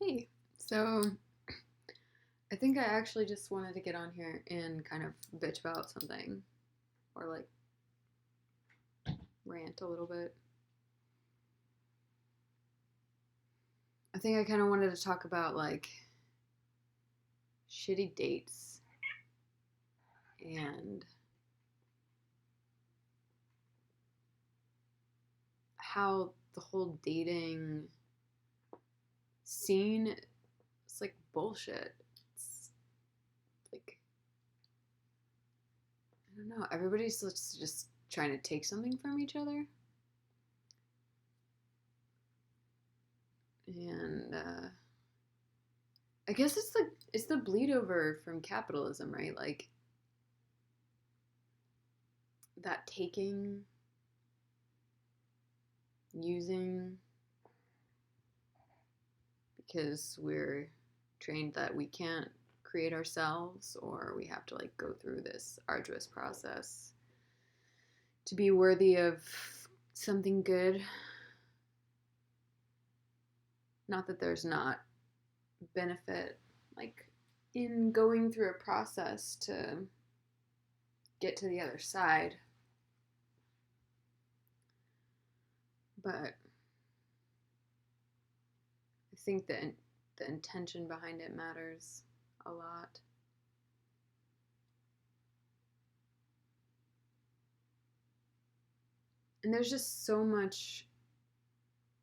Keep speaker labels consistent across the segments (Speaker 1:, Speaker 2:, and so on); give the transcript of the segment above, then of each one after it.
Speaker 1: Hey, so I think I actually just wanted to get on here and kind of bitch about something or like rant a little bit. I think I kind of wanted to talk about like shitty dates and how the whole dating scene is like bullshit. It's like, I don't know, everybody's just trying to take something from each other. And I guess it's the bleed over from capitalism, right? Like that taking, using, because we're trained that we can't create ourselves or we have to like go through this arduous process to be worthy of something good. Not that there's not benefit like in going through a process to get to the other side, but I think that the intention behind it matters a lot. And there's just so much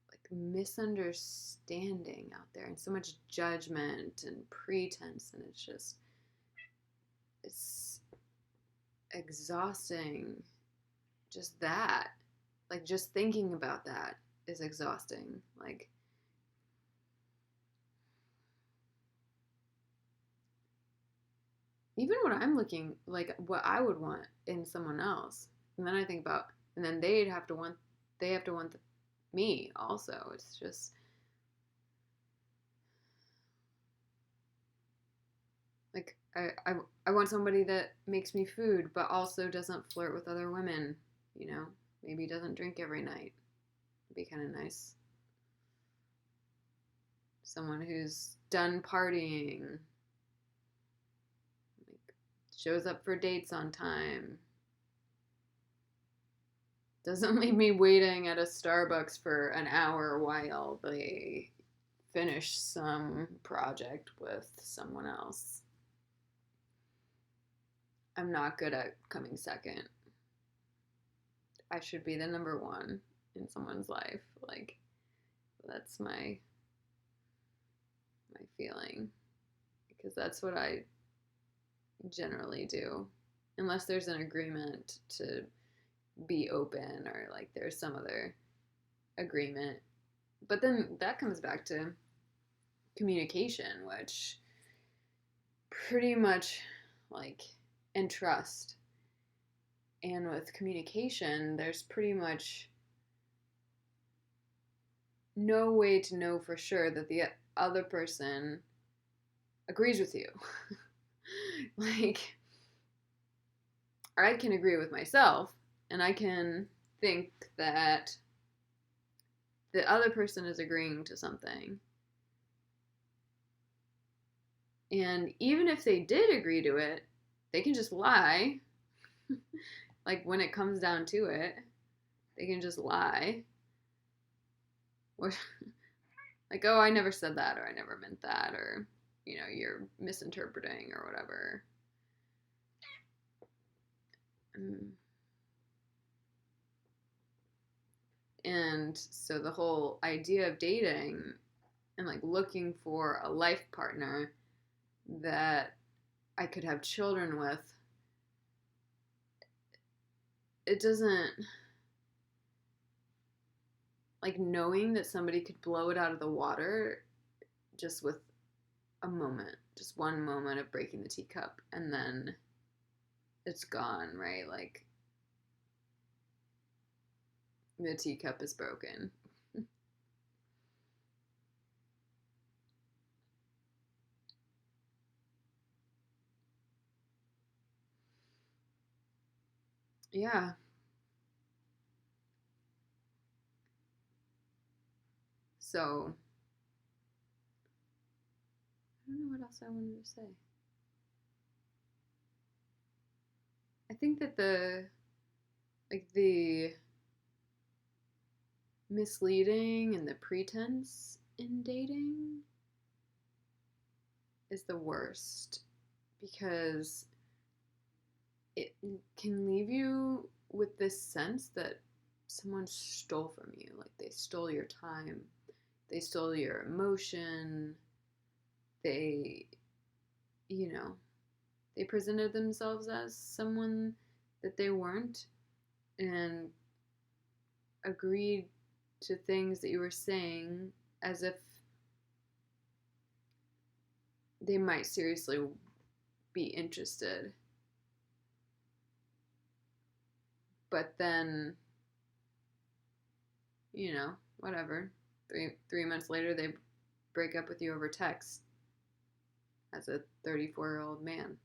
Speaker 1: like misunderstanding out there and so much judgment and pretense, and it's exhausting. Just that, like just thinking about that is exhausting. Like even when I'm looking like what I would want in someone else, and then I think about, and then they have to want me also. It's just like I want somebody that makes me food but also doesn't flirt with other women, you know? Maybe doesn't drink every night. It'd be kind of nice. Someone who's done partying, like shows up for dates on time, doesn't leave me waiting at a Starbucks for an hour while they finish some project with someone else. I'm not good at coming second. I should be the number one in someone's life. Like that's my feeling, because that's what I generally do. Unless there's an agreement to be open or like there's some other agreement. But then that comes back to communication, which pretty much like, and trust. And with communication, there's pretty much no way to know for sure that the other person agrees with you. Like, I can agree with myself and I can think that the other person is agreeing to something. And even if they did agree to it, they can just lie. Like, when it comes down to it, they can just lie. Or, like, oh, I never said that, or I never meant that, or, you're misinterpreting, or whatever. And so the whole idea of dating and like looking for a life partner that I could have children with, it doesn't, like, knowing that somebody could blow it out of the water just with a moment, just one moment of breaking the teacup, and then it's gone, right? Like, the teacup is broken. Yeah. So else I wanted to say? I think that the misleading and the pretense in dating is the worst, because it can leave you with this sense that someone stole from you. Like, they stole your time, they stole your emotion, they, they presented themselves as someone that they weren't, and agreed to things that you were saying as if they might seriously be interested. But then, whatever. 3 months later, they break up with you over text as a 34-year-old man.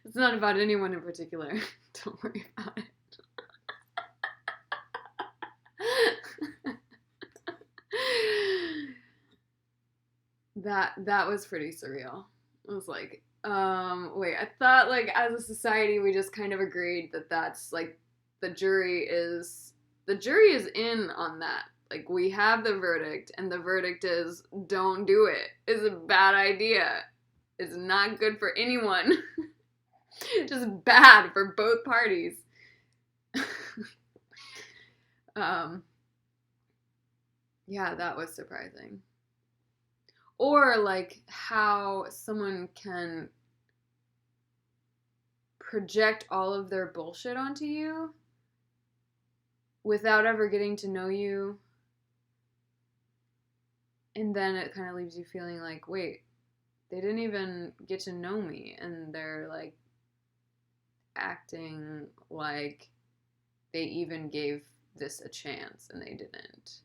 Speaker 1: It's not about anyone in particular. Don't worry about it. That was pretty surreal. It was like, wait, I thought, like, as a society we just kind of agreed that that's like the jury is in on that. Like, we have the verdict, and the verdict is don't do it. It's a bad idea. It's not good for anyone. Just bad for both parties. Yeah, that was surprising. Or, like, how someone can project all of their bullshit onto you without ever getting to know you. And then it kind of leaves you feeling like, wait, they didn't even get to know me, and they're, like, acting like they even gave this a chance, and they didn't.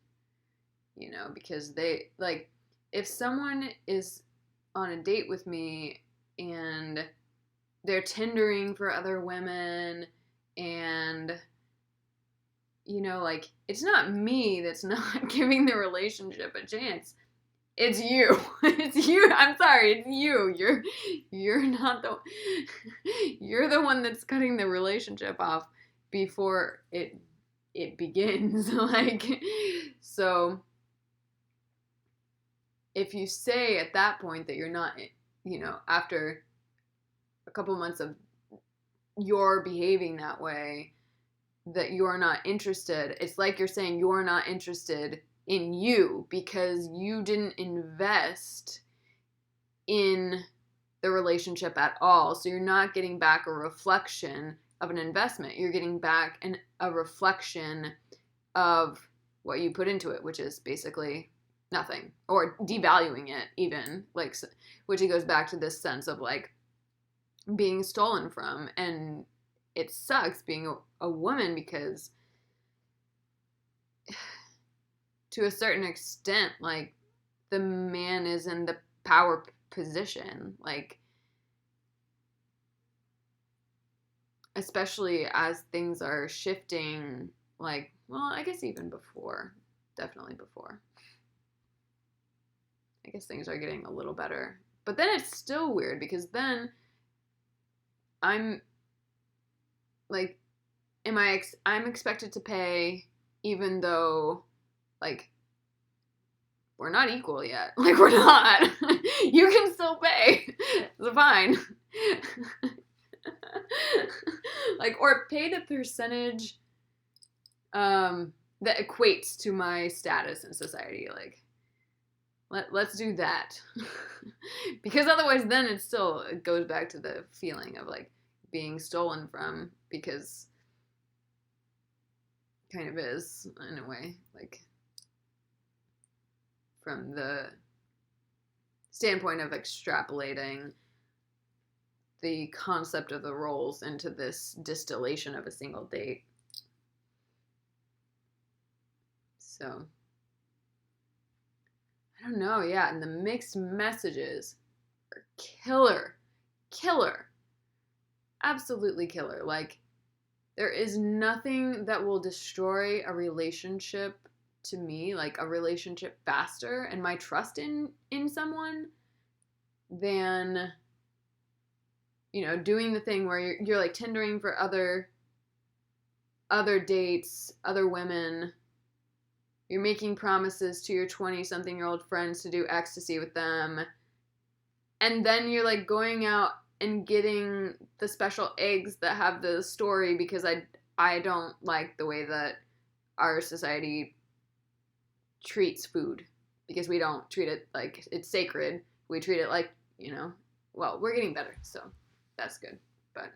Speaker 1: Because they, like, if someone is on a date with me and they're Tindering for other women, and, like, it's not me that's not giving the relationship a chance. It's you. It's you. I'm sorry. It's you. You're not you're the one that's cutting the relationship off before it begins. Like, so if you say at that point that you're not, after a couple months of your behaving that way, that you're not interested, it's like you're saying you're not interested in you because you didn't invest in the relationship at all. So you're not getting back a reflection of an investment. You're getting back a reflection of what you put into it, which is basically nothing, or devaluing it even, like, which it goes back to this sense of, like, being stolen from. And it sucks being a woman, because to a certain extent, like, the man is in the power position, like, especially as things are shifting, like, well, I guess even before, definitely before. I guess things are getting a little better. But then it's still weird, because then I'm, like, I'm expected to pay, even though, like, we're not equal yet. Like, we're not. You can still pay. It's fine. Like, or pay the percentage that equates to my status in society. Like, let's do that. Because otherwise then it goes back to the feeling of, like, being stolen from, because kind of is, in a way, like, from the standpoint of extrapolating the concept of the roles into this distillation of a single date. So, I don't know, yeah, and the mixed messages are killer. Absolutely killer. Like, there is nothing that will destroy a relationship to me like a relationship faster and my trust in someone than, you know, doing the thing where you're like tendering for other dates, other women. You're making promises to your 20-something-year-old friends to do ecstasy with them. And then you're like going out and getting the special eggs that have the story because I don't like the way that our society treats food, because we don't treat it like it's sacred. We treat it like, you know, well, we're getting better, so that's good. But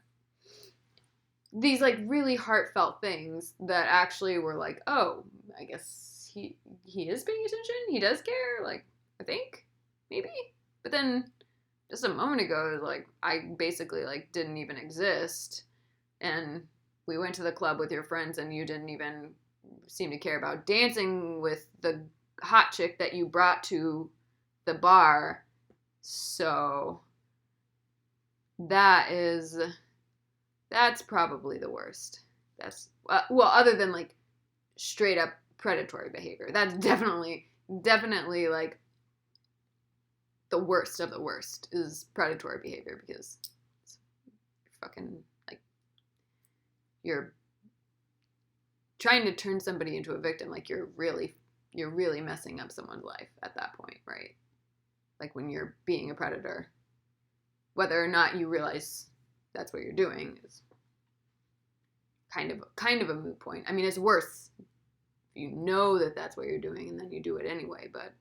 Speaker 1: these like really heartfelt things that actually were like, oh, I guess he is paying attention. He does care. Like, I think maybe. But then just a moment ago, like I basically like didn't even exist, and we went to the club with your friends, and you didn't even seem to care about dancing with the hot chick that you brought to the bar. So that's probably the worst. That's well, other than like straight up predatory behavior. That's definitely like the worst of the worst is predatory behavior, because it's fucking like you're trying to turn somebody into a victim. Like you're really messing up someone's life at that point, right? Like when you're being a predator, whether or not you realize that's what you're doing is kind of a moot point. I mean, it's worse if you know that that's what you're doing and then you do it anyway, but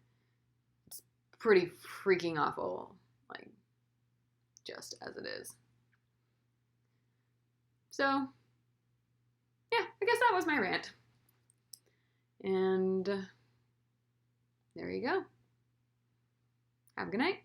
Speaker 1: it's pretty freaking awful, like just as it is. So yeah, I guess that was my rant. And there you go. Have a good night.